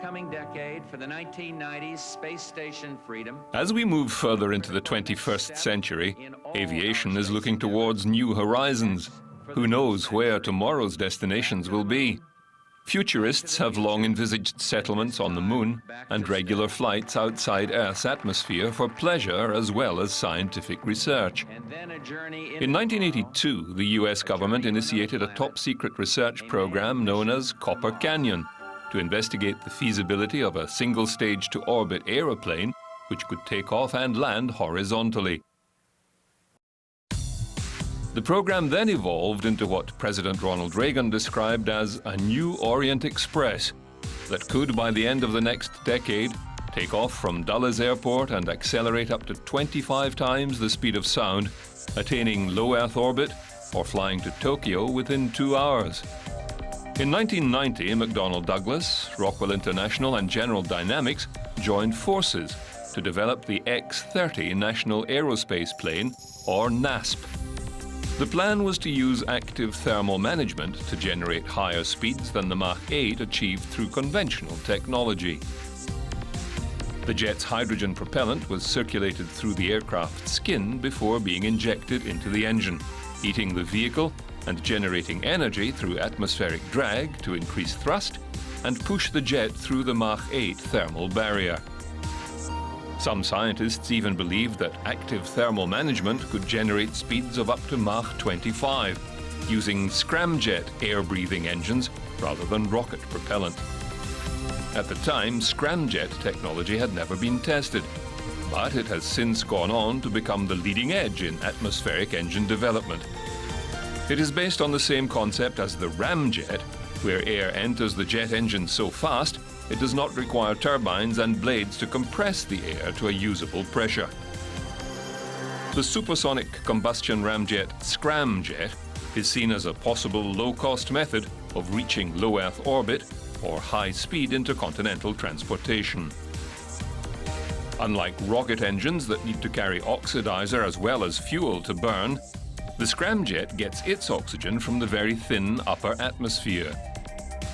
coming decade for the 1990s space station freedom. As we move further into the 21st century, aviation is looking towards new horizons. Who knows where tomorrow's destinations will be? Futurists have long envisaged settlements on the moon and regular flights outside Earth's atmosphere for pleasure as well as scientific research. In 1982, the US government initiated a top-secret research program known as Copper Canyon to investigate the feasibility of a single-stage-to-orbit aeroplane which could take off and land horizontally. The program then evolved into what President Ronald Reagan described as a new Orient Express that could, by the end of the next decade, take off from Dulles Airport and accelerate up to 25 times the speed of sound, attaining low Earth orbit or flying to Tokyo within 2 hours. In 1990, McDonnell Douglas, Rockwell International and General Dynamics joined forces to develop the X-30 National Aerospace Plane, or NASP. The plan was to use active thermal management to generate higher speeds than the Mach 8 achieved through conventional technology. The jet's hydrogen propellant was circulated through the aircraft's skin before being injected into the engine, heating the vehicle and generating energy through atmospheric drag to increase thrust and push the jet through the Mach 8 thermal barrier. Some scientists even believed that active thermal management could generate speeds of up to Mach 25, using scramjet air-breathing engines rather than rocket propellant. At the time, scramjet technology had never been tested, but it has since gone on to become the leading edge in atmospheric engine development. It is based on the same concept as the ramjet, where air enters the jet engine so fast it does not require turbines and blades to compress the air to a usable pressure. The supersonic combustion ramjet scramjet is seen as a possible low-cost method of reaching low Earth orbit or high-speed intercontinental transportation. Unlike rocket engines that need to carry oxidizer as well as fuel to burn, the scramjet gets its oxygen from the very thin upper atmosphere.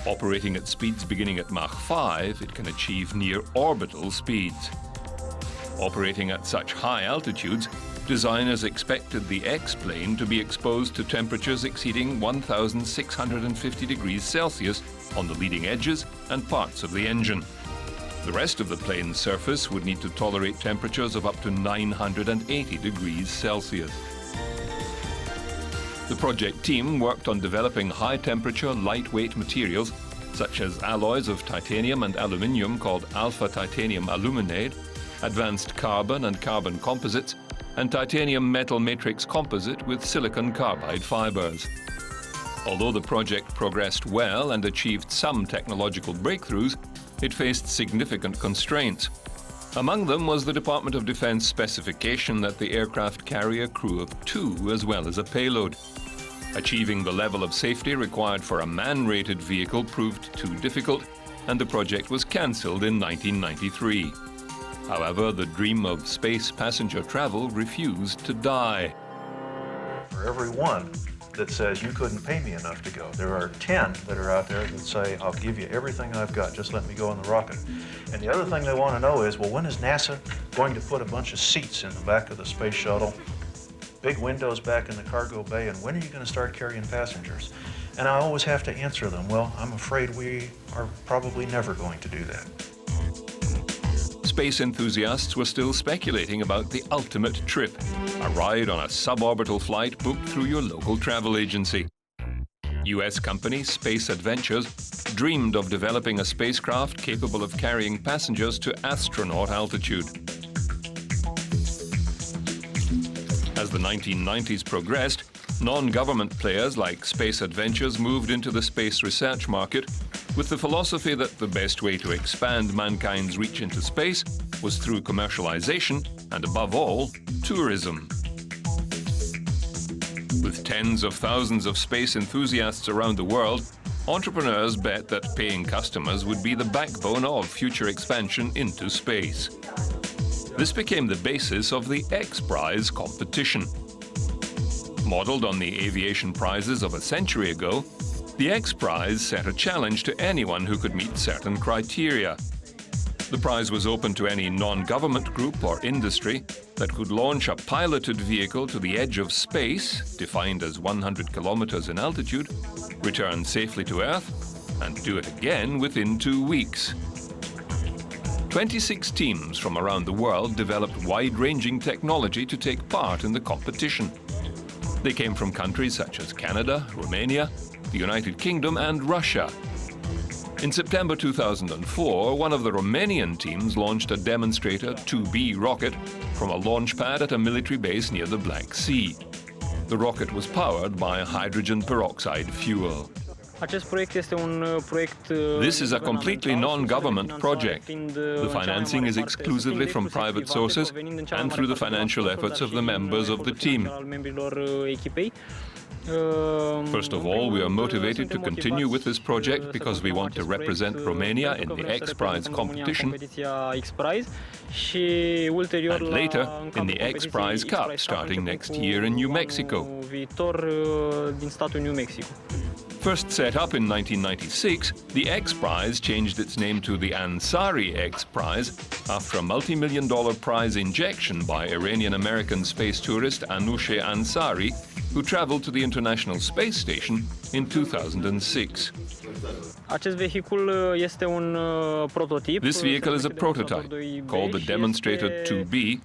Operating at speeds beginning at Mach 5, it can achieve near orbital speeds. Operating at such high altitudes, designers expected the X-plane to be exposed to temperatures exceeding 1,650 degrees Celsius on the leading edges and parts of the engine. The rest of the plane's surface would need to tolerate temperatures of up to 980 degrees Celsius. The project team worked on developing high-temperature, lightweight materials such as alloys of titanium and aluminium called alpha titanium aluminide, advanced carbon and carbon composites, and titanium metal matrix composite with silicon carbide fibers. Although the project progressed well and achieved some technological breakthroughs, it faced significant constraints. Among them was the Department of Defense specification that the aircraft carry a crew of 2 as well as a payload. Achieving the level of safety required for a man-rated vehicle proved too difficult, and the project was cancelled in 1993. However, the dream of space passenger travel refused to die. For every one that says you couldn't pay me enough to go, there are 10 that are out there that say, I'll give you everything I've got, just let me go on the rocket. And the other thing they want to know is, well, when is NASA going to put a bunch of seats in the back of the space shuttle, big windows back in the cargo bay, and when are you going to start carrying passengers? And I always have to answer them, well, I'm afraid we are probably never going to do that. Space enthusiasts were still speculating about the ultimate trip, a ride on a suborbital flight booked through your local travel agency. US company Space Adventures dreamed of developing a spacecraft capable of carrying passengers to astronaut altitude. As the 1990s progressed, non-government players like Space Adventures moved into the space research market with the philosophy that the best way to expand mankind's reach into space was through commercialization and, above all, tourism. With tens of thousands of space enthusiasts around the world, entrepreneurs bet that paying customers would be the backbone of future expansion into space. This became the basis of the XPRIZE competition. Modeled on the aviation prizes of a century ago, The XPRIZE set a challenge to anyone who could meet certain criteria. The prize was open to any non-government group or industry that could launch a piloted vehicle to the edge of space, defined as 100 kilometers in altitude, return safely to Earth, and do it again within 2 weeks. 26 teams from around the world developed wide-ranging technology to take part in the competition. They came from countries such as Canada, Romania, the United Kingdom, and Russia. In September 2004, one of the Romanian teams launched a demonstrator 2B rocket from a launch pad at a military base near the Black Sea. The rocket was powered by hydrogen peroxide fuel. This is a completely non-government project. The financing is exclusively from private sources and through the financial efforts of the members of the team. First of all, we are motivated to continue with this project because we want to represent Romania in the XPRIZE competition, and later in the XPRIZE Cup starting next year in New Mexico. First set up in 1996, the XPRIZE changed its name to the Ansari XPRIZE after a multi-million-dollar prize injection by Iranian-American space tourist Anousheh Ansari, who traveled to the International Space Station in 2006. This vehicle is a prototype called the Demonstrator 2B.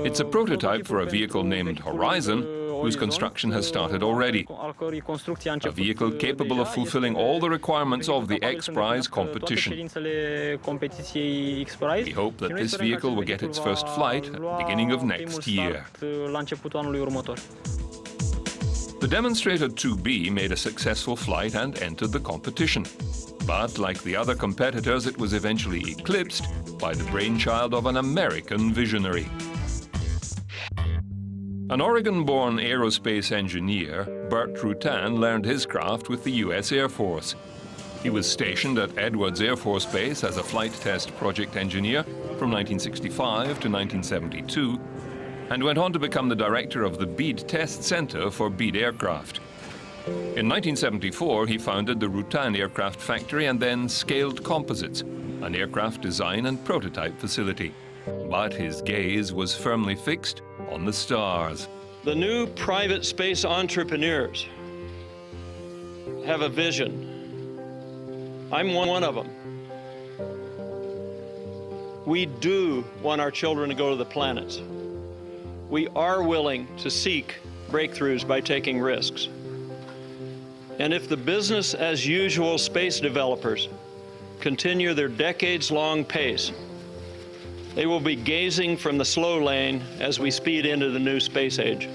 It's a prototype for a vehicle named Horizon, whose construction has started already. A vehicle capable of fulfilling all the requirements of the XPRIZE competition. We hope that this vehicle will get its first flight at the beginning of next year. The Demonstrator 2B made a successful flight and entered the competition. But like the other competitors, it was eventually eclipsed by the brainchild of an American visionary. An Oregon-born aerospace engineer, Bert Rutan, learned his craft with the U.S. Air Force. He was stationed at Edwards Air Force Base as a flight test project engineer from 1965 to 1972, and went on to become the director of the Bead Test Center for Bead aircraft. In 1974, he founded the Rutan Aircraft Factory and then Scaled Composites, an aircraft design and prototype facility. But his gaze was firmly fixed on the stars. The new private space entrepreneurs have a vision. I'm one of them. We do want our children to go to the planets. We are willing to seek breakthroughs by taking risks. And if the business as usual space developers continue their decades-long pace, they will be gazing from the slow lane as we speed into the new space age.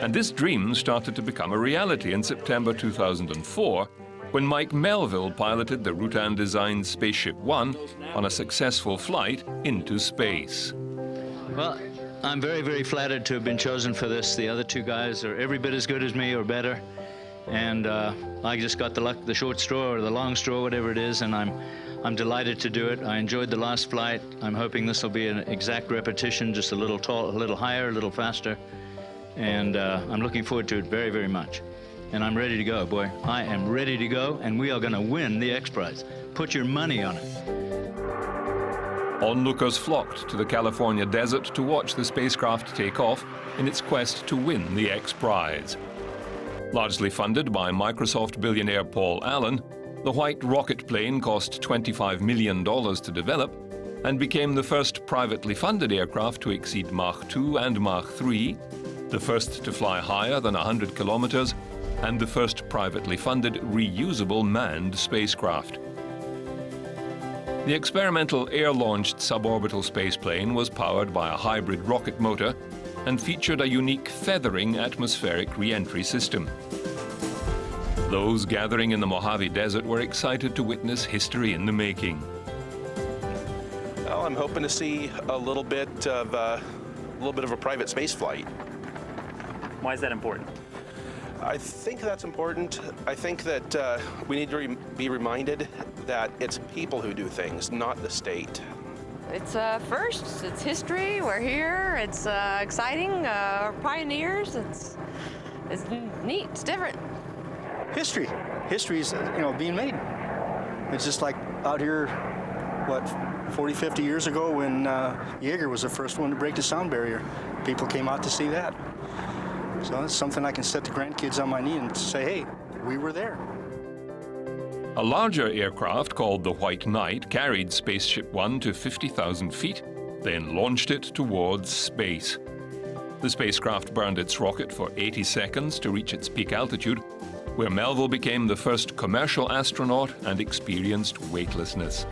And this dream started to become a reality in September 2004, when Mike Melville piloted the Rutan-designed SpaceShipOne on a successful flight into space. Well, I'm very, very flattered to have been chosen for this. The other two guys are every bit as good as me or better. And I just got the short straw or the long straw, whatever it is, and I'm delighted to do it. I enjoyed the last flight. I'm hoping this will be an exact repetition, just a little tall, a little higher, a little faster. And I'm looking forward to it very, very much. And I'm ready to go, boy. I am ready to go, and we are going to win the XPRIZE. Put your money on it. Onlookers flocked to the California desert to watch the spacecraft take off in its quest to win the XPRIZE. Largely funded by Microsoft billionaire Paul Allen, the white rocket plane cost $25 million to develop and became the first privately funded aircraft to exceed Mach 2 and Mach 3, the first to fly higher than 100 kilometers, and the first privately funded reusable manned spacecraft. The experimental air-launched suborbital spaceplane was powered by a hybrid rocket motor and featured a unique feathering atmospheric re-entry system. Those gathering in the Mojave Desert were excited to witness history in the making. Well, I'm hoping to see a little bit of a private space flight. Why is that important? I think that's important. I think that we need to be reminded that it's people who do things, not the state. It's first, it's history, we're here, it's exciting, we're pioneers, it's neat, it's different. history. History's, being made. It's just like out here, 40, 50 years ago when Jaeger was the first one to break the sound barrier. People came out to see that. So it's something I can set the grandkids on my knee and say, hey, we were there. A larger aircraft called the White Knight carried SpaceShipOne to 50,000 feet, then launched it towards space. The spacecraft burned its rocket for 80 seconds to reach its peak altitude, where Melville became the first commercial astronaut and experienced weightlessness.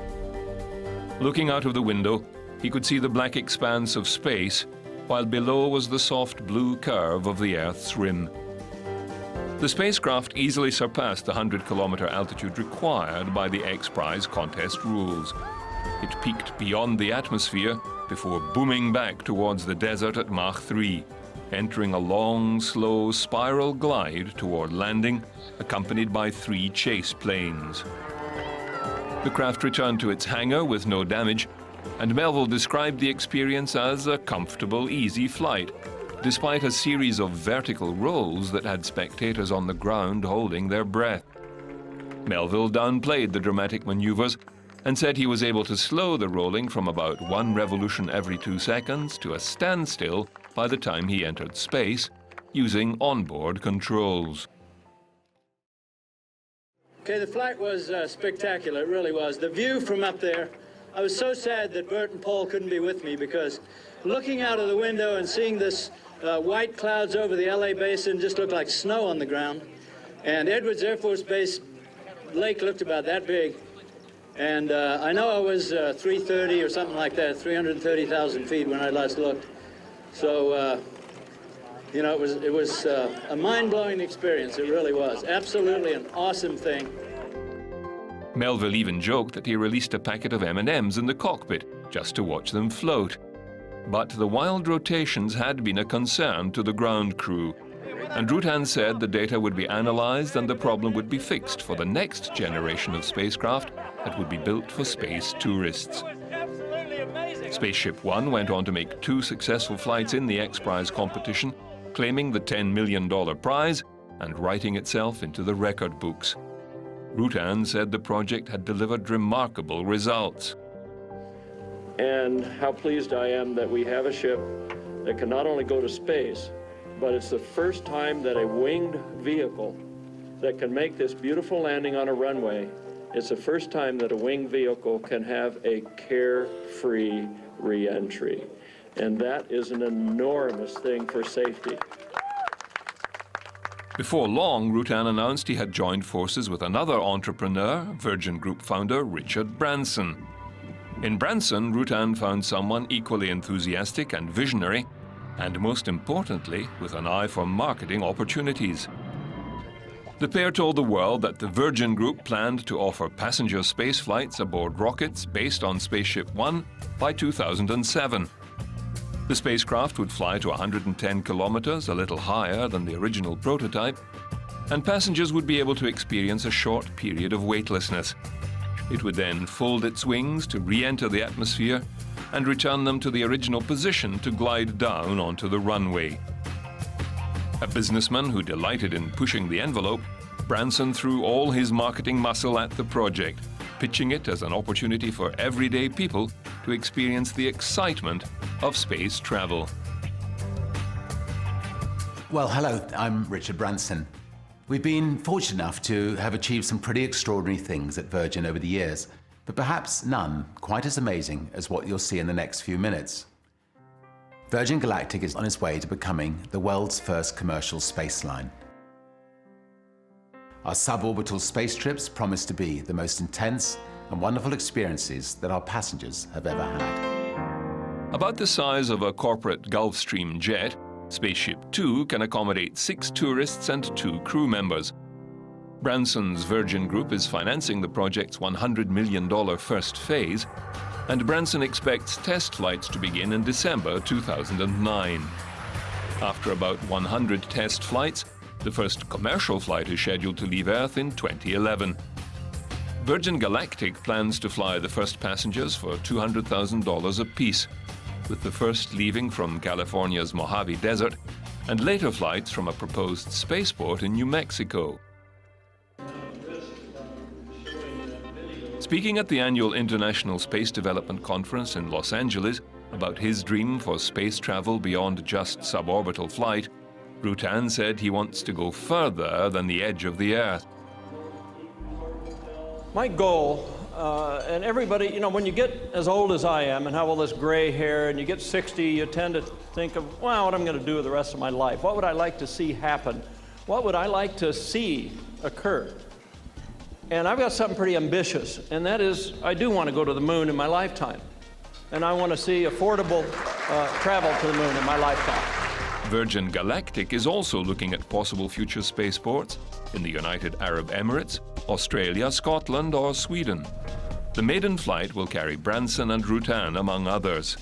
Looking out of the window, he could see the black expanse of space, while below was the soft blue curve of the Earth's rim. The spacecraft easily surpassed the 100-kilometer altitude required by the XPRIZE contest rules. It peaked beyond the atmosphere before booming back towards the desert at Mach 3, entering a long, slow spiral glide toward landing, accompanied by 3 chase planes. The craft returned to its hangar with no damage, and Melville described the experience as a comfortable, easy flight, despite a series of vertical rolls that had spectators on the ground holding their breath. Melville downplayed the dramatic maneuvers and said he was able to slow the rolling from about 1 revolution every 2 seconds to a standstill by the time he entered space, using onboard controls. Okay, the flight was spectacular, it really was. The view from up there, I was so sad that Bert and Paul couldn't be with me, because looking out of the window and seeing this white clouds over the LA basin just looked like snow on the ground. And Edwards Air Force Base lake looked about that big. And I know I was 330 or something like that, 330,000 feet when I last looked. So, it was a mind-blowing experience, it really was. Absolutely an awesome thing. Melville even joked that he released a packet of M&Ms in the cockpit just to watch them float. But the wild rotations had been a concern to the ground crew, and Rutan said the data would be analyzed and the problem would be fixed for the next generation of spacecraft that would be built for space tourists. SpaceShipOne went on to make 2 successful flights in the XPRIZE competition, claiming the $10 million prize and writing itself into the record books. Rutan said the project had delivered remarkable results. And how pleased I am that we have a ship that can not only go to space, but it's the first time that a winged vehicle that can make this beautiful landing on a runway, it's the first time that a winged vehicle can have a carefree re-entry. And that is an enormous thing for safety. Before long, Rutan announced he had joined forces with another entrepreneur, Virgin Group founder Richard Branson. In Branson, Rutan found someone equally enthusiastic and visionary, and most importantly, with an eye for marketing opportunities. The pair told the world that the Virgin Group planned to offer passenger space flights aboard rockets based on SpaceShipOne by 2007. The spacecraft would fly to 110 kilometers, a little higher than the original prototype, and passengers would be able to experience a short period of weightlessness. It would then fold its wings to re-enter the atmosphere and return them to the original position to glide down onto the runway. A businessman who delighted in pushing the envelope, Branson threw all his marketing muscle at the project, pitching it as an opportunity for everyday people to experience the excitement of space travel. Well, hello, I'm Richard Branson. We've been fortunate enough to have achieved some pretty extraordinary things at Virgin over the years, but perhaps none quite as amazing as what you'll see in the next few minutes. Virgin Galactic is on its way to becoming the world's first commercial space line. Our suborbital space trips promise to be the most intense and wonderful experiences that our passengers have ever had. About the size of a corporate Gulfstream jet, Spaceship Two can accommodate 6 tourists and 2 crew members. Branson's Virgin Group is financing the project's $100 million first phase, and Branson expects test flights to begin in December 2009. After about 100 test flights, the first commercial flight is scheduled to leave Earth in 2011. Virgin Galactic plans to fly the first passengers for $200,000 apiece, with the first leaving from California's Mojave Desert and later flights from a proposed spaceport in New Mexico. Speaking at the annual International Space Development Conference in Los Angeles about his dream for space travel beyond just suborbital flight, Rutan said he wants to go further than the edge of the Earth. My goal, and everybody, you know, when you get as old as I am and have all this gray hair and you get 60, you tend to think of, well, what I'm going to do with the rest of my life. What would I like to see happen? What would I like to see occur? And I've got something pretty ambitious, and that is I do want to go to the moon in my lifetime. And I want to see affordable travel to the moon in my lifetime. Virgin Galactic is also looking at possible future spaceports in the United Arab Emirates, Australia, Scotland, or Sweden. The maiden flight will carry Branson and Rutan, among others.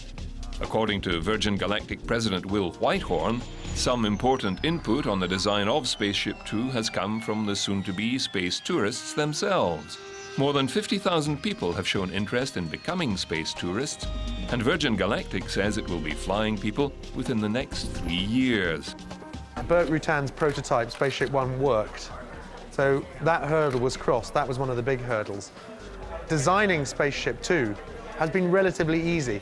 According to Virgin Galactic President Will Whitehorn, some important input on the design of SpaceShipTwo has come from the soon-to-be space tourists themselves. More than 50,000 people have shown interest in becoming space tourists, and Virgin Galactic says it will be flying people within the next 3 years. Bert Rutan's prototype, SpaceShipOne, worked. So that hurdle was crossed. That was one of the big hurdles. Designing SpaceShipTwo has been relatively easy.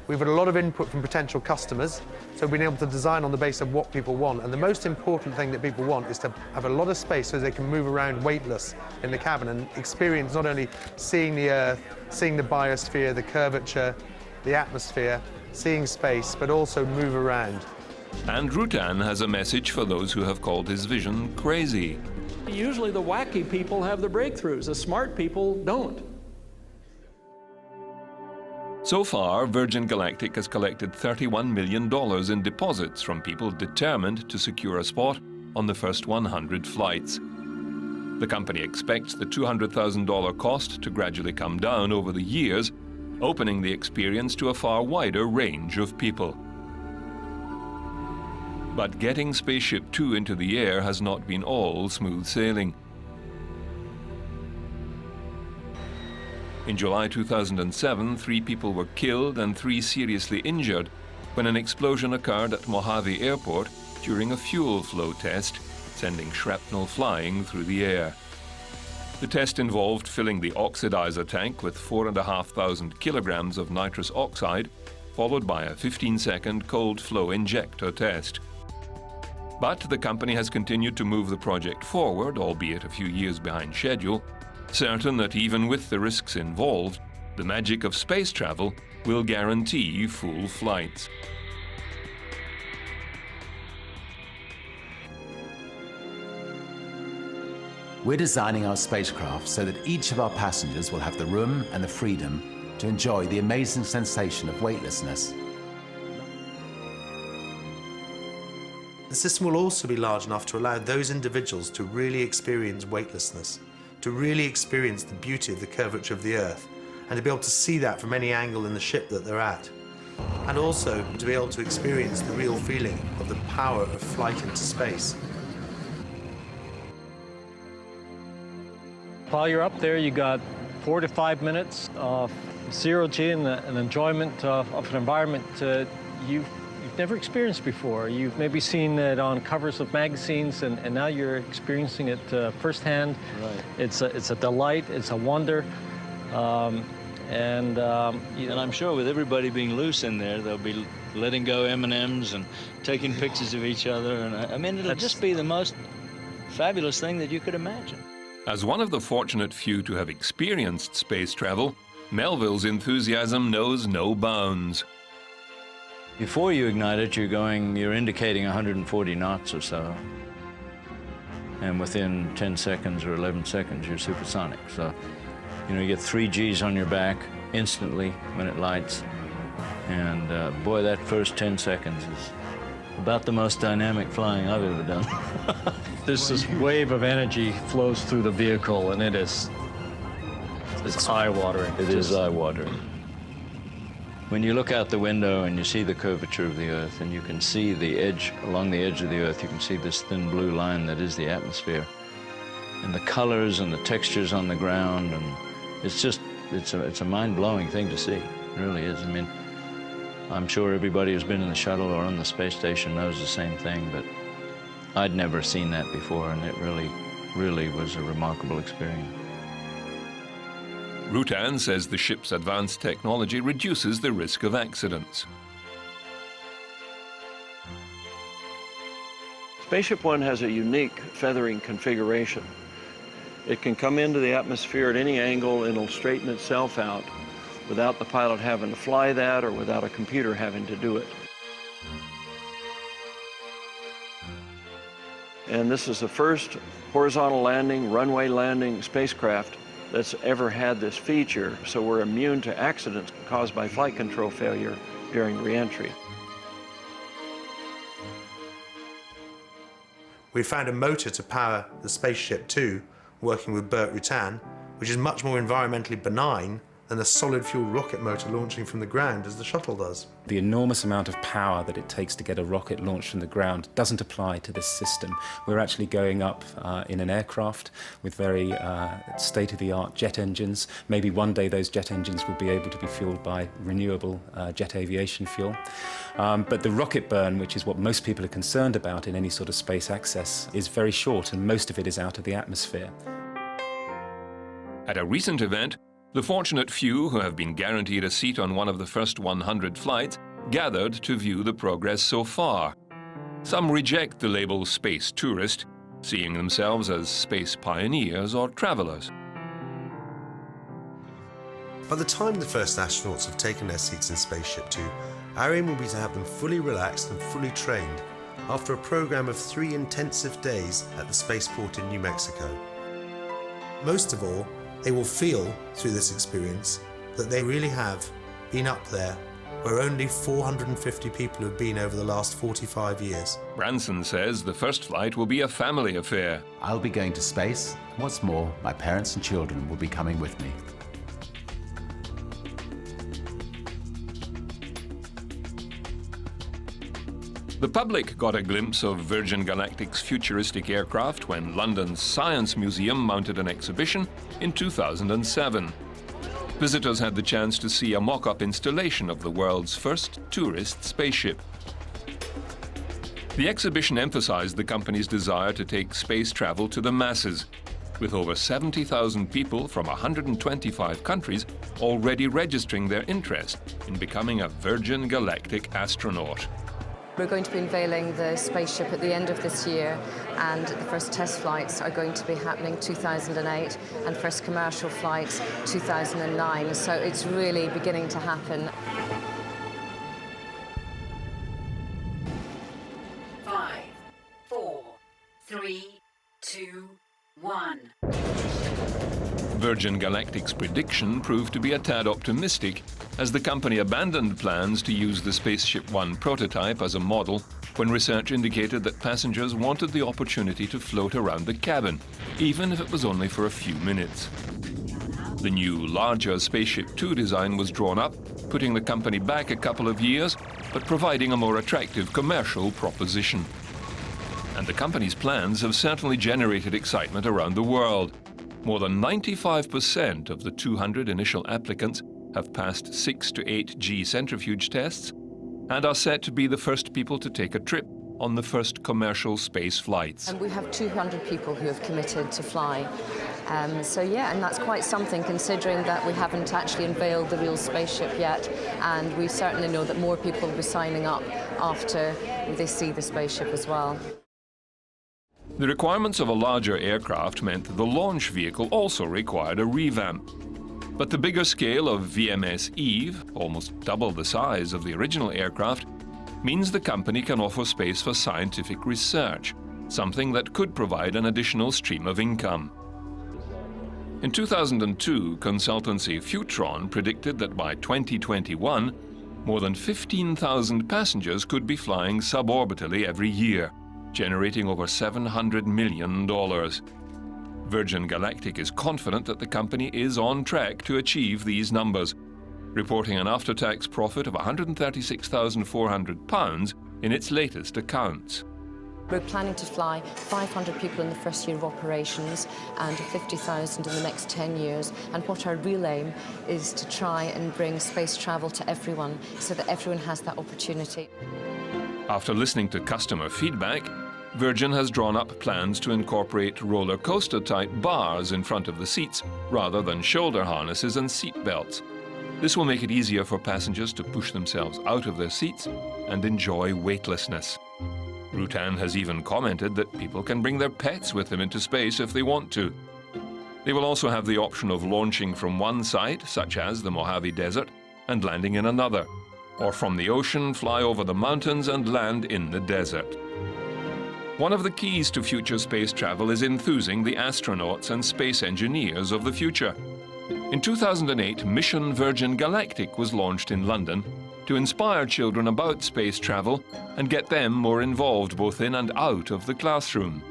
We've had a lot of input from potential customers, so we've been able to design on the basis of what people want. And the most important thing that people want is to have a lot of space so they can move around weightless in the cabin and experience not only seeing the Earth, seeing the biosphere, the curvature, the atmosphere, seeing space, but also move around. And Rutan has a message for those who have called his vision crazy. Usually the wacky people have the breakthroughs. The smart people don't. So far, Virgin Galactic has collected $31 million in deposits from people determined to secure a spot on the first 100 flights. The company expects the $200,000 cost to gradually come down over the years, opening the experience to a far wider range of people. But getting SpaceShipTwo into the air has not been all smooth sailing. In July 2007, 3 people were killed and 3 seriously injured when an explosion occurred at Mojave Airport during a fuel flow test, sending shrapnel flying through the air. The test involved filling the oxidizer tank with 4,500 kilograms of nitrous oxide, followed by a 15-second cold flow injector test. But the company has continued to move the project forward, albeit a few years behind schedule, certain that even with the risks involved, the magic of space travel will guarantee full flights. We're designing our spacecraft so that each of our passengers will have the room and the freedom to enjoy the amazing sensation of weightlessness. The system will also be large enough to allow those individuals to really experience weightlessness, to really experience the beauty of the curvature of the Earth, and to be able to see that from any angle in the ship that they're at. And also to be able to experience the real feeling of the power of flight into space. While you're up there, you got 4 to 5 minutes of zero-G and an enjoyment of an environment you've never experienced before. You've maybe seen it on covers of magazines, and now you're experiencing it firsthand. Right. It's a delight. It's a wonder. And I'm sure with everybody being loose in there, they'll be letting go M&Ms and taking pictures of each other. And I mean, it'll just be the most fabulous thing that you could imagine. As one of the fortunate few to have experienced space travel, Melville's enthusiasm knows no bounds. Before you ignite it, you're indicating 140 knots or so. And within 10 seconds or 11 seconds, you're supersonic. So, you get 3 Gs on your back instantly when it lights. And boy, that first 10 seconds is about the most dynamic flying I've ever done. This wave of energy flows through the vehicle, and it's eye-watering. It is eye-watering. When you look out the window and you see the curvature of the Earth, and you can see the edge, along the edge of the Earth, you can see this thin blue line that is the atmosphere, and the colors and the textures on the ground, and it's a mind-blowing thing to see. It really is. I mean, I'm sure everybody who's been in the shuttle or on the space station knows the same thing, but I'd never seen that before, and it really was a remarkable experience. Rutan says the ship's advanced technology reduces the risk of accidents. SpaceShipOne has a unique feathering configuration. It can come into the atmosphere at any angle and it'll straighten itself out without the pilot having to fly that or without a computer having to do it. And this is the first horizontal landing, runway landing spacecraft that's ever had this feature, so we're immune to accidents caused by flight control failure during re-entry. We found a motor to power the Spaceship 2 working with Bert Rutan, which is much more environmentally benign than a solid fuel rocket motor launching from the ground as the shuttle does. The enormous amount of power that it takes to get a rocket launched from the ground doesn't apply to this system. We're actually going up in an aircraft with very state-of-the-art jet engines. Maybe one day those jet engines will be able to be fueled by renewable jet aviation fuel. But the rocket burn, which is what most people are concerned about in any sort of space access, is very short, and most of it is out of the atmosphere. At a recent event, the fortunate few who have been guaranteed a seat on one of the first 100 flights gathered to view the progress so far. Some reject the label space tourist, seeing themselves as space pioneers or travelers. By the time the first astronauts have taken their seats in Spaceship 2, our aim will be to have them fully relaxed and fully trained after a program of 3 intensive days at the spaceport in New Mexico. Most of all, they will feel through this experience that they really have been up there where only 450 people have been over the last 45 years. Branson says the first flight will be a family affair. I'll be going to space. What's more, my parents and children will be coming with me. The public got a glimpse of Virgin Galactic's futuristic aircraft when London's Science Museum mounted an exhibition in 2007. Visitors had the chance to see a mock-up installation of the world's first tourist spaceship. The exhibition emphasized the company's desire to take space travel to the masses, with over 70,000 people from 125 countries already registering their interest in becoming a Virgin Galactic astronaut. We're going to be unveiling the spaceship at the end of this year, and the first test flights are going to be happening 2008 and first commercial flights 2009. So it's really beginning to happen. 5, 4, 3, 2, 1. Virgin Galactic's prediction proved to be a tad optimistic, as the company abandoned plans to use the SpaceShipOne prototype as a model when research indicated that passengers wanted the opportunity to float around the cabin, even if it was only for a few minutes. The new, larger Spaceship 2 design was drawn up, putting the company back a couple of years, but providing a more attractive commercial proposition. And the company's plans have certainly generated excitement around the world. More than 95% of the 200 initial applicants have passed 6 to 8G centrifuge tests and are set to be the first people to take a trip on the first commercial space flights. And we have 200 people who have committed to fly. So yeah, and that's quite something considering that we haven't actually unveiled the real spaceship yet, and we certainly know that more people will be signing up after they see the spaceship as well. The requirements of a larger aircraft meant the launch vehicle also required a revamp. But the bigger scale of VMS Eve, almost double the size of the original aircraft, means the company can offer space for scientific research, something that could provide an additional stream of income. In 2002, consultancy Futron predicted that by 2021, more than 15,000 passengers could be flying suborbitally every year, generating over $700 million. Virgin Galactic is confident that the company is on track to achieve these numbers, reporting an after-tax profit of £136,400 in its latest accounts. We're planning to fly 500 people in the first year of operations and 50,000 in the next 10 years. And what our real aim is to try and bring space travel to everyone so that everyone has that opportunity. After listening to customer feedback, Virgin has drawn up plans to incorporate roller coaster-type bars in front of the seats rather than shoulder harnesses and seat belts. This will make it easier for passengers to push themselves out of their seats and enjoy weightlessness. Rutan has even commented that people can bring their pets with them into space if they want to. They will also have the option of launching from one site, such as the Mojave Desert, and landing in another, or from the ocean, fly over the mountains and land in the desert. One of the keys to future space travel is enthusing the astronauts and space engineers of the future. In 2008, Mission Virgin Galactic was launched in London to inspire children about space travel and get them more involved both in and out of the classroom.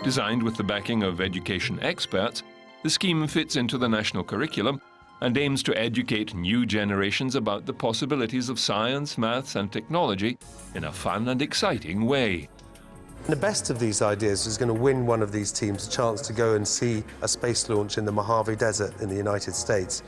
Designed with the backing of education experts, the scheme fits into the national curriculum and aims to educate new generations about the possibilities of science, maths and technology in a fun and exciting way. The best of these ideas is going to win one of these teams a chance to go and see a space launch in the Mojave Desert in the United States.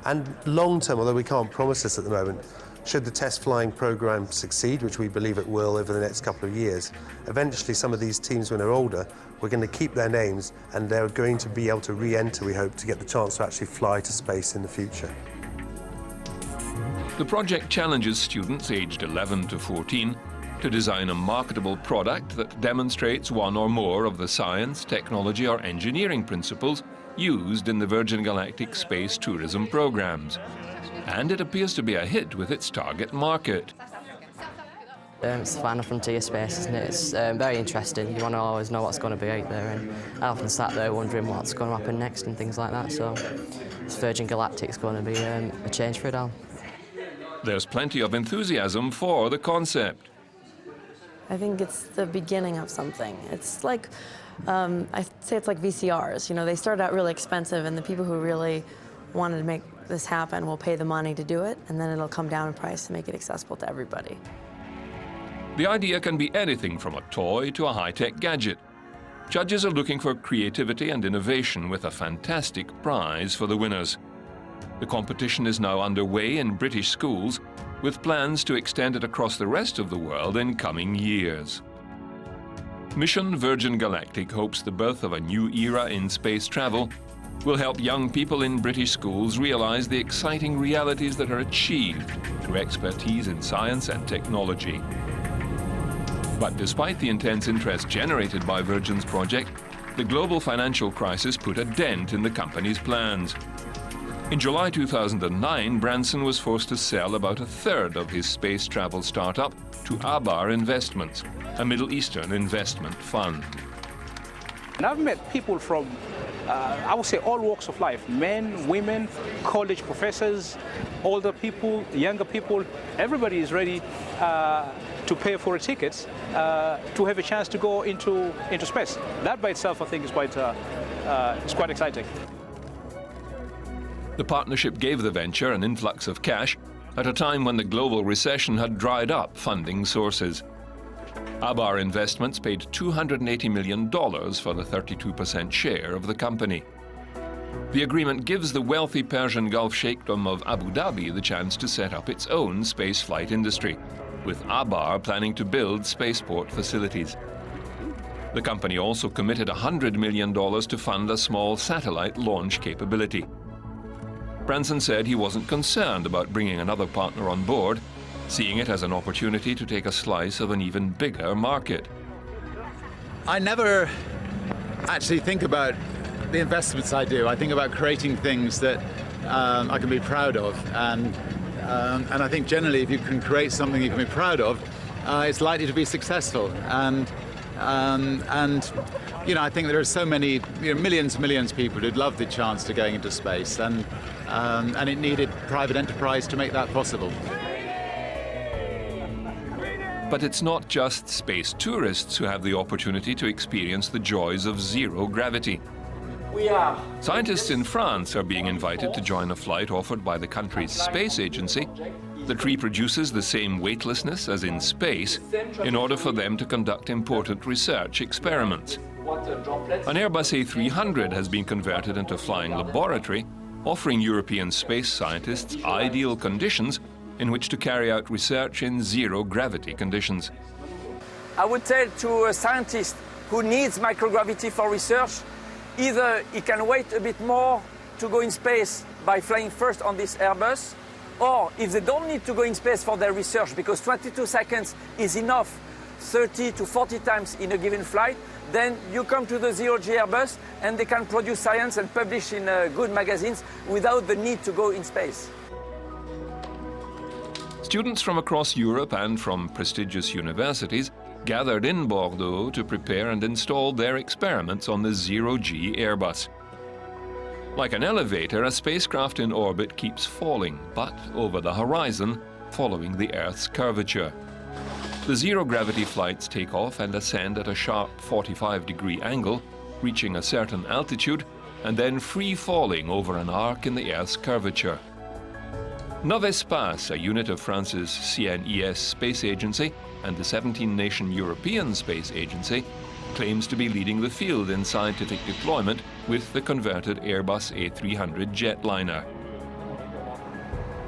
And long term, although we can't promise this at the moment, should the test flying program succeed, which we believe it will over the next couple of years, eventually some of these teams, when they're older, we're going to keep their names and they're going to be able to re-enter, we hope, to get the chance to actually fly to space in the future. The project challenges students aged 11 to 14 to design a marketable product that demonstrates one or more of the science, technology or engineering principles used in the Virgin Galactic space tourism programs. And it appears to be a hit with its target market. It's the final frontier space, isn't it? It's very interesting. You want to always know what's going to be out there, and I often sat there wondering what's going to happen next and things like that, so this Virgin Galactic is going to be a change for it all. There's plenty of enthusiasm for the concept. I think it's the beginning of something. It's like, I'd say it's like VCRs. You know, they started out really expensive, and the people who really wanted to make this happen will pay the money to do it, and then it'll come down in price to make it accessible to everybody. The idea can be anything from a toy to a high-tech gadget. Judges are looking for creativity and innovation with a fantastic prize for the winners. The competition is now underway in British schools, with plans to extend it across the rest of the world in coming years. Mission Virgin Galactic hopes the birth of a new era in space travel will help young people in British schools realize the exciting realities that are achieved through expertise in science and technology. But despite the intense interest generated by Virgin's project, the global financial crisis put a dent in the company's plans. In July 2009, Branson was forced to sell about a third of his space travel startup to Abar Investments, a Middle Eastern investment fund. And I've met people from, I would say, all walks of life, men, women, college professors, older people, younger people. Everybody is ready to pay for a ticket to have a chance to go into space. That by itself, I think, is quite exciting. The partnership gave the venture an influx of cash at a time when the global recession had dried up funding sources. Abar Investments paid $280 million for the 32% share of the company. The agreement gives the wealthy Persian Gulf Sheikhdom of Abu Dhabi the chance to set up its own spaceflight industry, with Abar planning to build spaceport facilities. The company also committed $100 million to fund a small satellite launch capability. Branson said he wasn't concerned about bringing another partner on board, seeing it as an opportunity to take a slice of an even bigger market. I never actually think about the investments I do. I think about creating things that I can be proud of, and I think generally if you can create something you can be proud of, it's likely to be successful. And you know, I think there are so many, millions and millions of people who'd love the chance to going into space, and it needed private enterprise to make that possible. But it's not just space tourists who have the opportunity to experience the joys of zero gravity. Scientists in France are being invited to join a flight offered by the country's space agency that reproduces the same weightlessness as in space in order for them to conduct important research experiments. An Airbus A300 has been converted into a flying laboratory, offering European space scientists ideal conditions in which to carry out research in zero-gravity conditions. I would tell to a scientist who needs microgravity for research, either he can wait a bit more to go in space by flying first on this Airbus, or if they don't need to go in space for their research because 22 seconds is enough 30 to 40 times in a given flight, then you come to the zero-G Airbus and they can produce science and publish in good magazines without the need to go in space. Students from across Europe and from prestigious universities gathered in Bordeaux to prepare and install their experiments on the zero-G Airbus. Like an elevator, a spacecraft in orbit keeps falling, but over the horizon, following the Earth's curvature. The zero-gravity flights take off and ascend at a sharp 45-degree angle, reaching a certain altitude, and then free-falling over an arc in the Earth's curvature. Novespace, a unit of France's CNES space agency and the 17-nation European Space Agency, claims to be leading the field in scientific deployment with the converted Airbus A300 jetliner.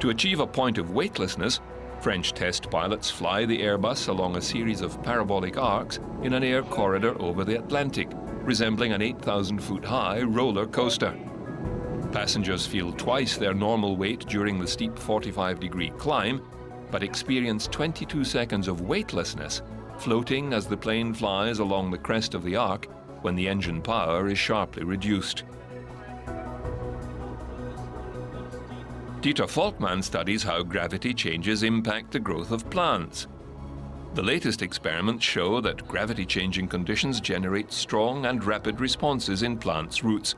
To achieve a point of weightlessness, French test pilots fly the Airbus along a series of parabolic arcs in an air corridor over the Atlantic, resembling an 8,000-foot-high roller coaster. Passengers feel twice their normal weight during the steep 45-degree climb, but experience 22 seconds of weightlessness, floating as the plane flies along the crest of the arc when the engine power is sharply reduced. Dieter Volkmann studies how gravity changes impact the growth of plants. The latest experiments show that gravity-changing conditions generate strong and rapid responses in plants' roots,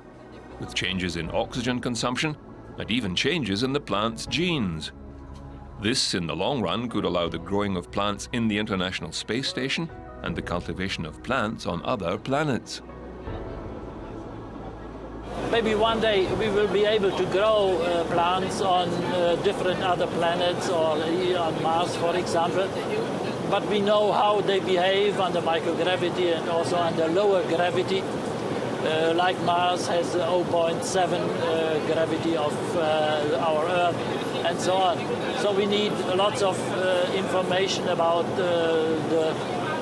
with changes in oxygen consumption and even changes in the plant's genes. This, in the long run, could allow the growing of plants in the International Space Station and the cultivation of plants on other planets. Maybe one day we will be able to grow plants on different other planets or on Mars, for example. But we know how they behave under microgravity and also under lower gravity. Like Mars has 0.7 gravity of our Earth and so on. So we need lots of information about the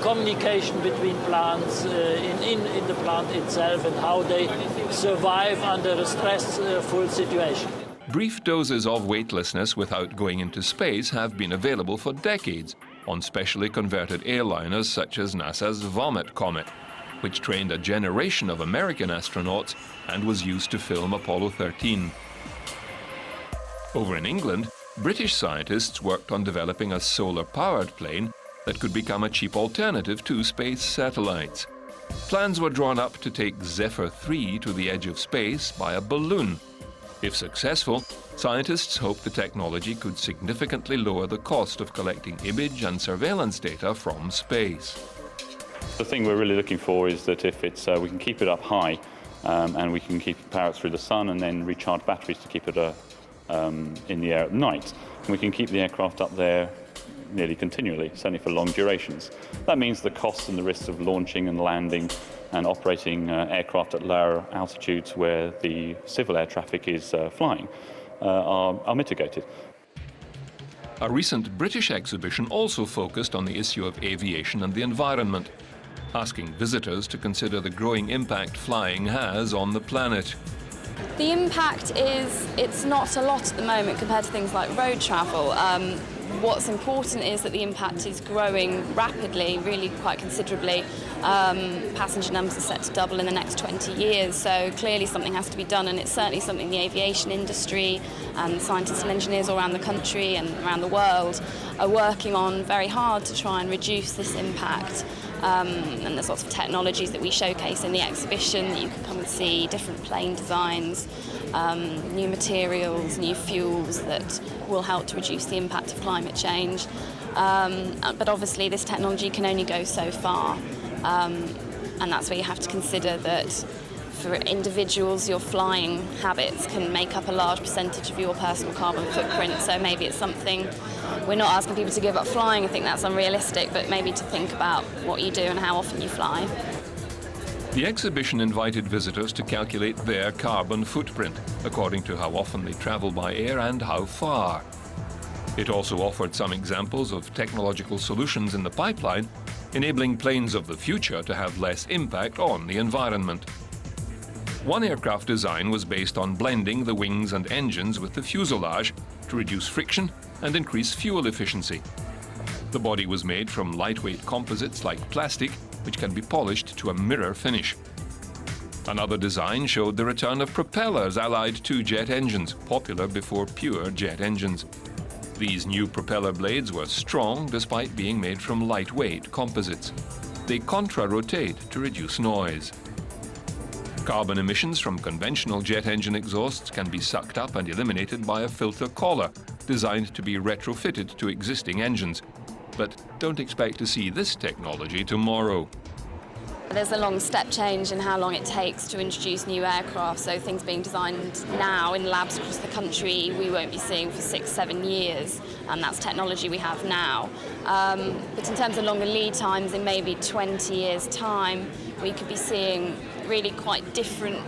communication between plants in the plant itself and how they survive under a stressful situation. Brief doses of weightlessness without going into space have been available for decades on specially converted airliners such as NASA's Vomit Comet, which trained a generation of American astronauts and was used to film Apollo 13. Over in England, British scientists worked on developing a solar-powered plane that could become a cheap alternative to space satellites. Plans were drawn up to take Zephyr 3 to the edge of space by a balloon. If successful, scientists hope the technology could significantly lower the cost of collecting image and surveillance data from space. The thing we're really looking for is that if it's, we can keep it up high and we can keep it powered through the sun and then recharge batteries to keep it in the air at night. And we can keep the aircraft up there nearly continually, certainly for long durations. That means the costs and the risks of launching and landing and operating aircraft at lower altitudes where the civil air traffic is flying are mitigated. A recent British exhibition also focused on the issue of aviation and the environment, asking visitors to consider the growing impact flying has on the planet. The impact is, it's not a lot at the moment compared to things like road travel. What's important is that the impact is growing rapidly, really quite considerably. Passenger numbers are set to double in the next 20 years, so clearly something has to be done, and it's certainly something the aviation industry and scientists and engineers all around the country and around the world are working on very hard to try and reduce this impact. And there's lots of technologies that we showcase in the exhibition that you can come and see, different plane designs, new materials, new fuels that will help to reduce the impact of climate change. But obviously this technology can only go so far, and that's where you have to consider that for individuals, your flying habits can make up a large percentage of your personal carbon footprint, so maybe it's something, we're not asking people to give up flying, I think that's unrealistic, but maybe to think about what you do and how often you fly. The exhibition invited visitors to calculate their carbon footprint, according to how often they travel by air and how far. It also offered some examples of technological solutions in the pipeline enabling planes of the future to have less impact on the environment. One aircraft design was based on blending the wings and engines with the fuselage to reduce friction and increase fuel efficiency. The body was made from lightweight composites like plastic, which can be polished to a mirror finish. Another design showed the return of propellers allied to jet engines, popular before pure jet engines. These new propeller blades were strong despite being made from lightweight composites. They contra-rotate to reduce noise. Carbon emissions from conventional jet engine exhausts can be sucked up and eliminated by a filter collar designed to be retrofitted to existing engines. But don't expect to see this technology tomorrow. There's a long step change in how long it takes to introduce new aircraft, so things being designed now in labs across the country we won't be seeing for 6-7 years, and that's technology we have now. But in terms of longer lead times, in maybe 20 years' time, we could be seeing really quite different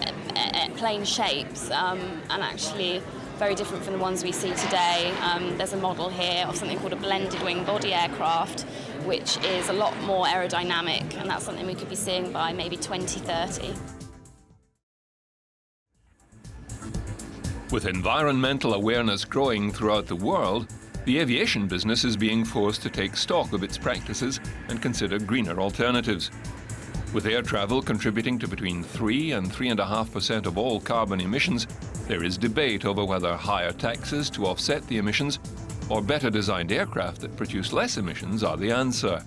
plane shapes, and actually very different from the ones we see today. There's a model here of something called a blended wing body aircraft, which is a lot more aerodynamic, and that's something we could be seeing by maybe 2030. With environmental awareness growing throughout the world, the aviation business is being forced to take stock of its practices and consider greener alternatives. With air travel contributing to between 3 and 3.5% of all carbon emissions, there is debate over whether higher taxes to offset the emissions or better designed aircraft that produce less emissions are the answer.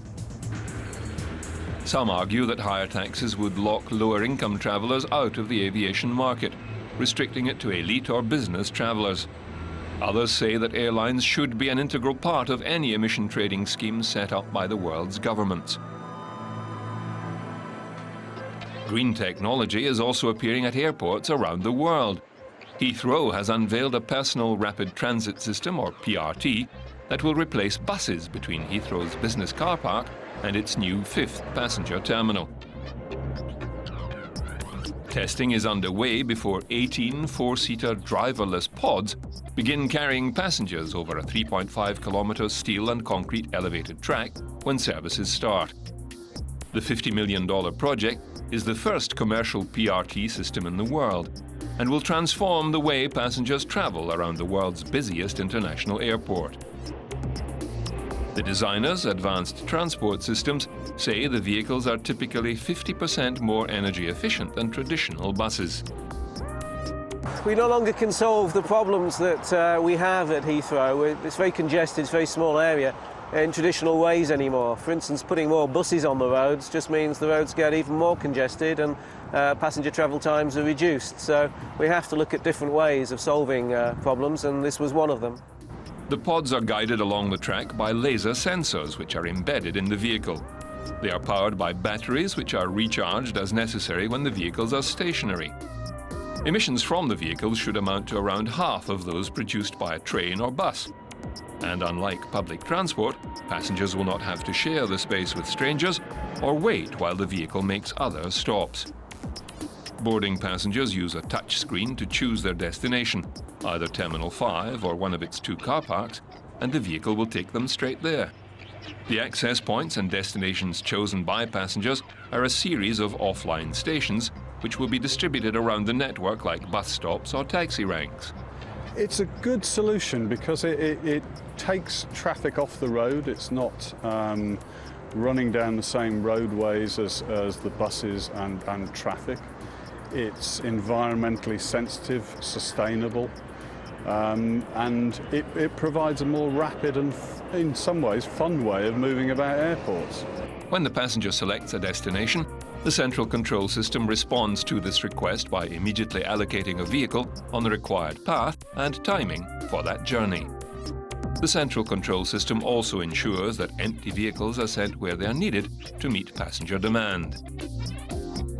Some argue that higher taxes would lock lower income travelers out of the aviation market, restricting it to elite or business travelers. Others say that airlines should be an integral part of any emission trading scheme set up by the world's governments. Green technology is also appearing at airports around the world. Heathrow has unveiled a personal rapid transit system, or PRT, that will replace buses between Heathrow's business car park and its new 5th passenger terminal. Testing is underway before 18 four-seater driverless pods begin carrying passengers over a 3.5-kilometre steel and concrete elevated track when services start. The $50 million project is the first commercial PRT system in the world and will transform the way passengers travel around the world's busiest international airport. The designers, Advanced Transport Systems, say the vehicles are typically 50% more energy efficient than traditional buses. We no longer can solve the problems that we have at Heathrow. It's very congested, it's a very small area, in traditional ways anymore. For instance, putting more buses on the roads just means the roads get even more congested and passenger travel times are reduced. So we have to look at different ways of solving problems, and this was one of them. The pods are guided along the track by laser sensors which are embedded in the vehicle. They are powered by batteries which are recharged as necessary when the vehicles are stationary. Emissions from the vehicles should amount to around half of those produced by a train or bus. And unlike public transport, passengers will not have to share the space with strangers or wait while the vehicle makes other stops. Boarding passengers use a touch screen to choose their destination, either Terminal 5 or one of its 2 car parks, and the vehicle will take them straight there. The access points and destinations chosen by passengers are a series of offline stations which will be distributed around the network like bus stops or taxi ranks. It's a good solution because it takes traffic off the road. It's not running down the same roadways as the buses and traffic. It's environmentally sensitive, sustainable, and it provides a more rapid and, in some ways, fun way of moving about airports. When the passenger selects a destination, the central control system responds to this request by immediately allocating a vehicle on the required path and timing for that journey. The central control system also ensures that empty vehicles are sent where they are needed to meet passenger demand.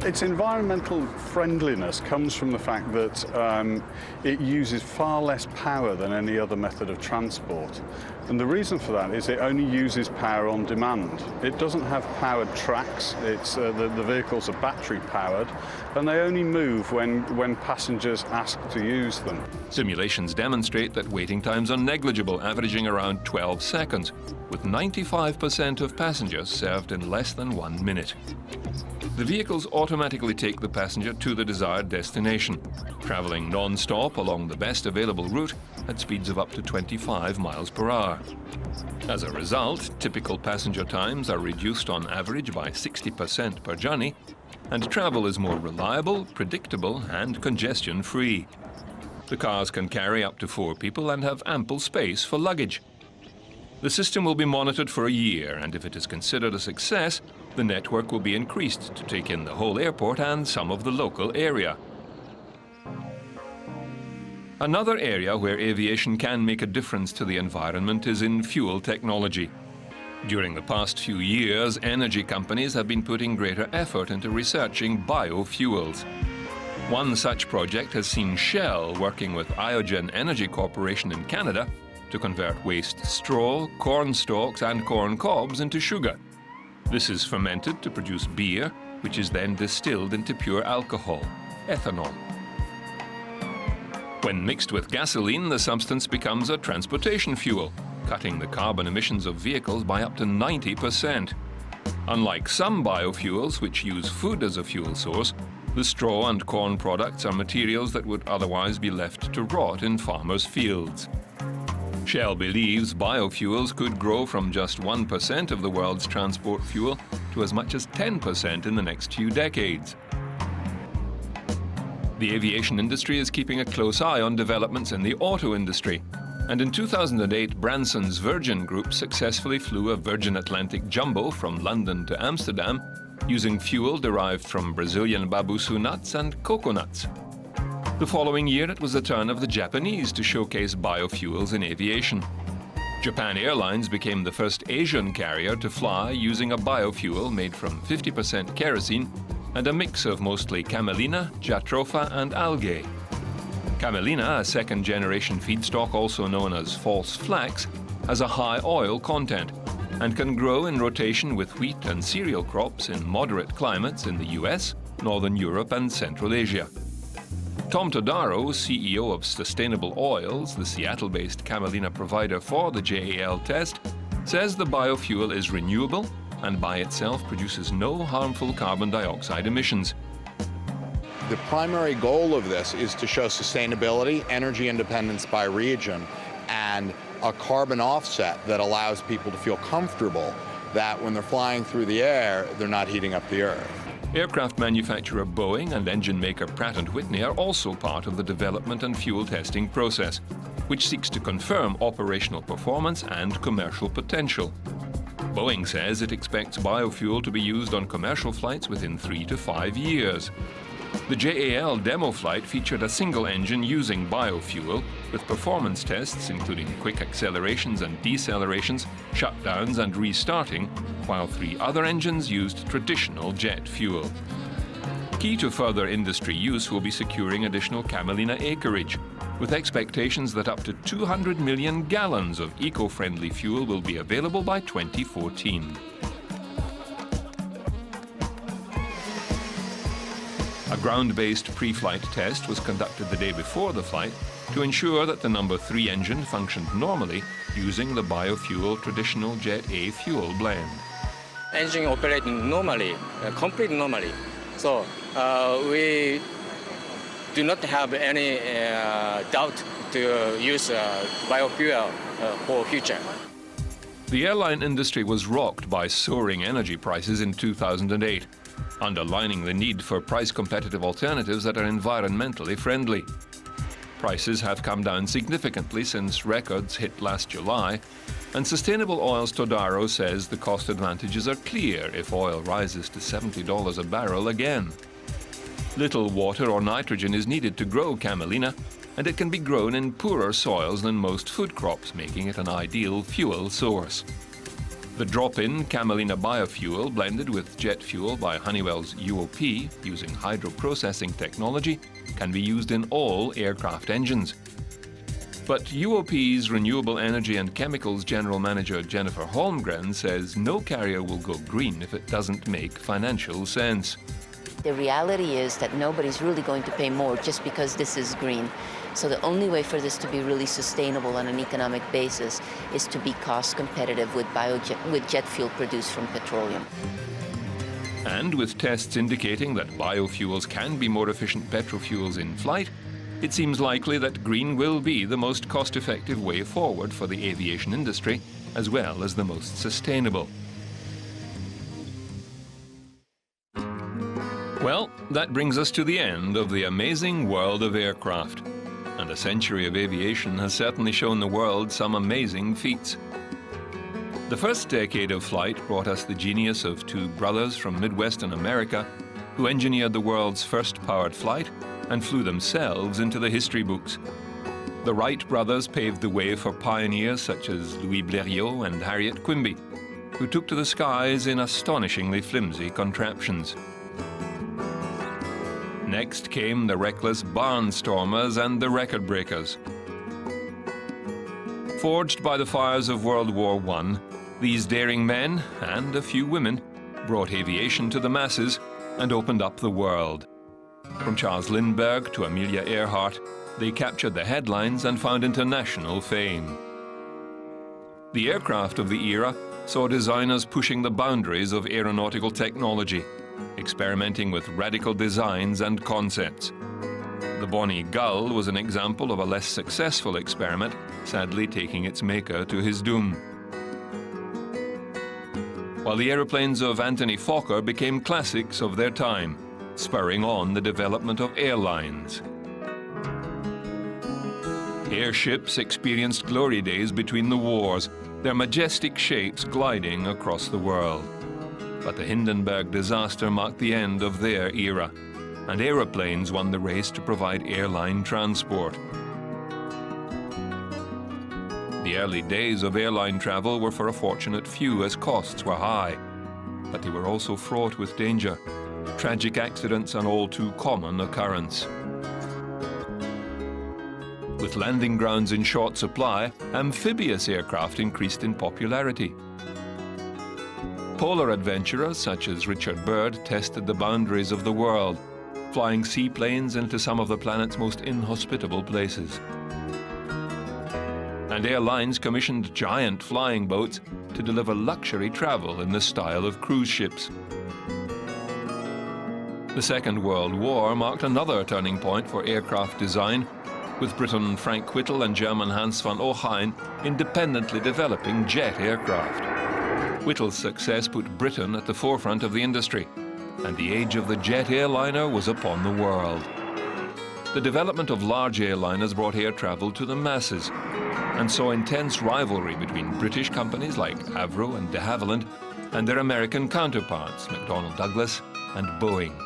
Its environmental friendliness comes from the fact that it uses far less power than any other method of transport. And the reason for that is it only uses power on demand. It doesn't have powered tracks. The vehicles are battery powered, and they only move when passengers ask to use them. Simulations demonstrate that waiting times are negligible, averaging around 12 seconds, with 95% of passengers served in less than 1 minute. The vehicles automatically take the passenger to the desired destination, traveling non-stop along the best available route at speeds of up to 25 miles per hour. As a result, typical passenger times are reduced on average by 60% per journey, and travel is more reliable, predictable, and congestion-free. The cars can carry up to 4 people and have ample space for luggage. The system will be monitored for a year, and if it is considered a success, the network will be increased to take in the whole airport and some of the local area. Another area where aviation can make a difference to the environment is in fuel technology. During the past few years, energy companies have been putting greater effort into researching biofuels. One such project has seen Shell working with Iogen Energy Corporation in Canada to convert waste straw, corn stalks and corn cobs into sugar. This is fermented to produce beer, which is then distilled into pure alcohol, ethanol. When mixed with gasoline, the substance becomes a transportation fuel, cutting the carbon emissions of vehicles by up to 90%. Unlike some biofuels, which use food as a fuel source, the straw and corn products are materials that would otherwise be left to rot in farmers' fields. Shell believes biofuels could grow from just 1% of the world's transport fuel to as much as 10% in the next few decades. The aviation industry is keeping a close eye on developments in the auto industry, and in 2008, Branson's Virgin Group successfully flew a Virgin Atlantic Jumbo from London to Amsterdam using fuel derived from Brazilian babusu nuts and coconuts. The following year, it was the turn of the Japanese to showcase biofuels in aviation. Japan Airlines became the first Asian carrier to fly using a biofuel made from 50% kerosene and a mix of mostly camelina, jatropha and algae. Camelina, a second-generation feedstock also known as false flax, has a high oil content and can grow in rotation with wheat and cereal crops in moderate climates in the US, Northern Europe and Central Asia. Tom Todaro, CEO of Sustainable Oils, the Seattle-based camelina provider for the JAL test, says the biofuel is renewable and by itself produces no harmful carbon dioxide emissions. The primary goal of this is to show sustainability, energy independence by region, and a carbon offset that allows people to feel comfortable that when they're flying through the air, they're not heating up the earth. Aircraft manufacturer Boeing and engine maker Pratt & Whitney are also part of the development and fuel testing process, which seeks to confirm operational performance and commercial potential. Boeing says it expects biofuel to be used on commercial flights within 3 to 5 years. The JAL demo flight featured a single engine using biofuel, with performance tests including quick accelerations and decelerations, shutdowns and restarting, while 3 other engines used traditional jet fuel. Key to further industry use will be securing additional camelina acreage, with expectations that up to 200 million gallons of eco-friendly fuel will be available by 2014. A ground-based pre-flight test was conducted the day before the flight to ensure that the number 3 engine functioned normally using the biofuel traditional Jet A fuel blend. Engine operating normally, completely normally. So we do not have any doubt to use biofuel for future. The airline industry was rocked by soaring energy prices in 2008. Underlining the need for price-competitive alternatives that are environmentally friendly. Prices have come down significantly since records hit last July, and Sustainable Oils Todaro says the cost advantages are clear if oil rises to $70 a barrel again. Little water or nitrogen is needed to grow camelina, and it can be grown in poorer soils than most food crops, making it an ideal fuel source. The drop-in camelina biofuel blended with jet fuel by Honeywell's UOP using hydroprocessing technology can be used in all aircraft engines. But UOP's Renewable Energy and Chemicals General Manager Jennifer Holmgren says no carrier will go green if it doesn't make financial sense. The reality is that nobody's really going to pay more just because this is green. So the only way for this to be really sustainable on an economic basis is to be cost competitive with jet fuel produced from petroleum. And with tests indicating that biofuels can be more efficient petrofuels in flight, it seems likely that green will be the most cost-effective way forward for the aviation industry, as well as the most sustainable. Well, that brings us to the end of the amazing world of aircraft. And a century of aviation has certainly shown the world some amazing feats. The first decade of flight brought us the genius of two brothers from Midwestern America who engineered the world's first powered flight and flew themselves into the history books. The Wright brothers paved the way for pioneers such as Louis Blériot and Harriet Quimby, who took to the skies in astonishingly flimsy contraptions. Next came the reckless barnstormers and the record breakers. Forged by the fires of World War I, these daring men, and a few women, brought aviation to the masses and opened up the world. From Charles Lindbergh to Amelia Earhart, they captured the headlines and found international fame. The aircraft of the era saw designers pushing the boundaries of aeronautical technology, experimenting with radical designs and concepts. The Bonnie Gull was an example of a less successful experiment, sadly taking its maker to his doom. While the aeroplanes of Anthony Fokker became classics of their time, spurring on the development of airlines. Airships experienced glory days between the wars, their majestic shapes gliding across the world. But the Hindenburg disaster marked the end of their era, and aeroplanes won the race to provide airline transport. The early days of airline travel were for a fortunate few as costs were high, but they were also fraught with danger. Tragic accidents an all too common occurrence. With landing grounds in short supply, amphibious aircraft increased in popularity. Polar adventurers such as Richard Bert tested the boundaries of the world, flying seaplanes into some of the planet's most inhospitable places. And airlines commissioned giant flying boats to deliver luxury travel in the style of cruise ships. The Second World War marked another turning point for aircraft design, with Briton Frank Whittle and German Hans von Ohain independently developing jet aircraft. Whittle's success put Britain at the forefront of the industry, and the age of the jet airliner was upon the world. The development of large airliners brought air travel to the masses, and saw intense rivalry between British companies like Avro and de Havilland and their American counterparts, McDonnell Douglas and Boeing.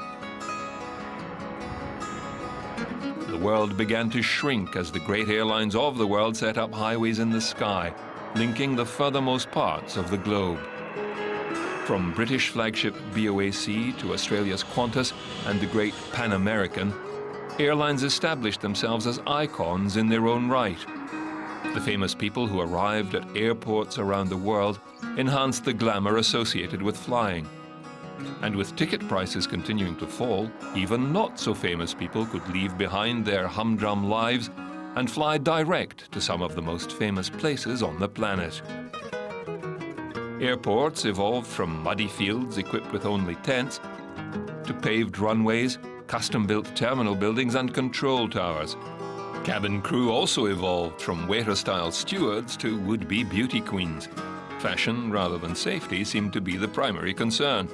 The world began to shrink as the great airlines of the world set up highways in the sky, linking the furthermost parts of the globe. From British flagship BOAC to Australia's Qantas and the great Pan American, airlines established themselves as icons in their own right. The famous people who arrived at airports around the world enhanced the glamour associated with flying. And with ticket prices continuing to fall, even not so famous people could leave behind their humdrum lives and fly direct to some of the most famous places on the planet. Airports evolved from muddy fields equipped with only tents to paved runways, custom-built terminal buildings and control towers. Cabin crew also evolved from waiter-style stewards to would-be beauty queens. Fashion rather than safety seemed to be the primary concern.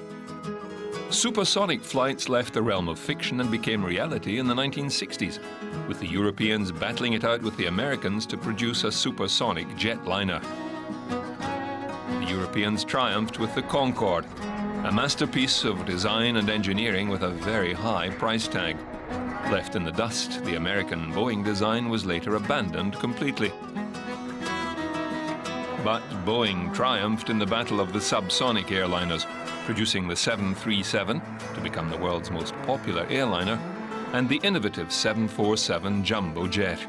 Supersonic flights left the realm of fiction and became reality in the 1960s, with the Europeans battling it out with the Americans to produce a supersonic jetliner. The Europeans triumphed with the Concorde, a masterpiece of design and engineering with a very high price tag. Left in the dust, the American Boeing design was later abandoned completely. But Boeing triumphed in the battle of the subsonic airliners, producing the 737 to become the world's most popular airliner, and the innovative 747 jumbo jet.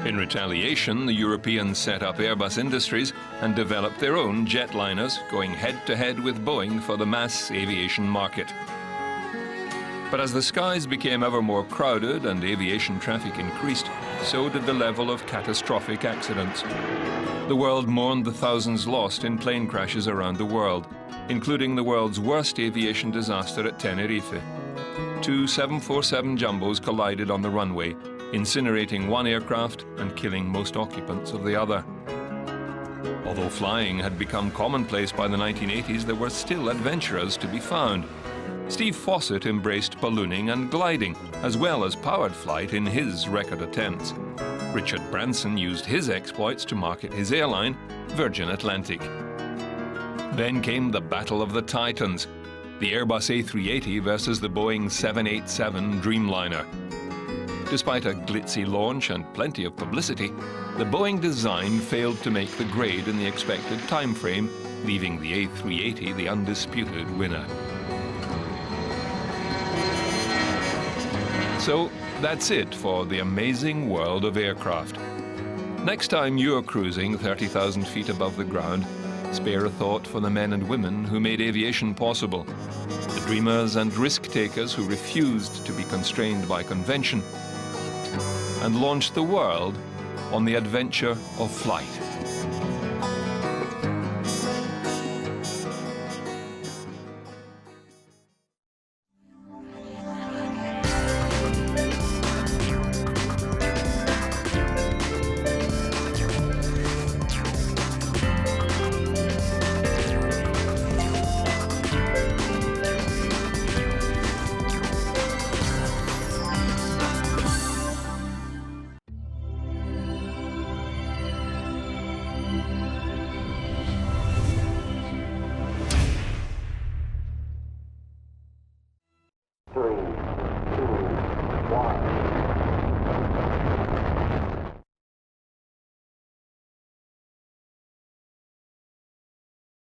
In retaliation, the Europeans set up Airbus Industries and developed their own jetliners, going head-to-head with Boeing for the mass aviation market. But as the skies became ever more crowded and aviation traffic increased, so did the level of catastrophic accidents. The world mourned the thousands lost in plane crashes around the world, including the world's worst aviation disaster at Tenerife. 2 747 jumbos collided on the runway, incinerating one aircraft and killing most occupants of the other. Although flying had become commonplace by the 1980s, there were still adventurers to be found. Steve Fawcett embraced ballooning and gliding, as well as powered flight in his record attempts. Richard Branson used his exploits to market his airline, Virgin Atlantic. Then came the Battle of the Titans, the Airbus A380 versus the Boeing 787 Dreamliner. Despite a glitzy launch and plenty of publicity, the Boeing design failed to make the grade in the expected time frame, leaving the A380 the undisputed winner. So that's it for the amazing world of aircraft. Next time you're cruising 30,000 feet above the ground, spare a thought for the men and women who made aviation possible, the dreamers and risk-takers who refused to be constrained by convention, and launched the world on the adventure of flight.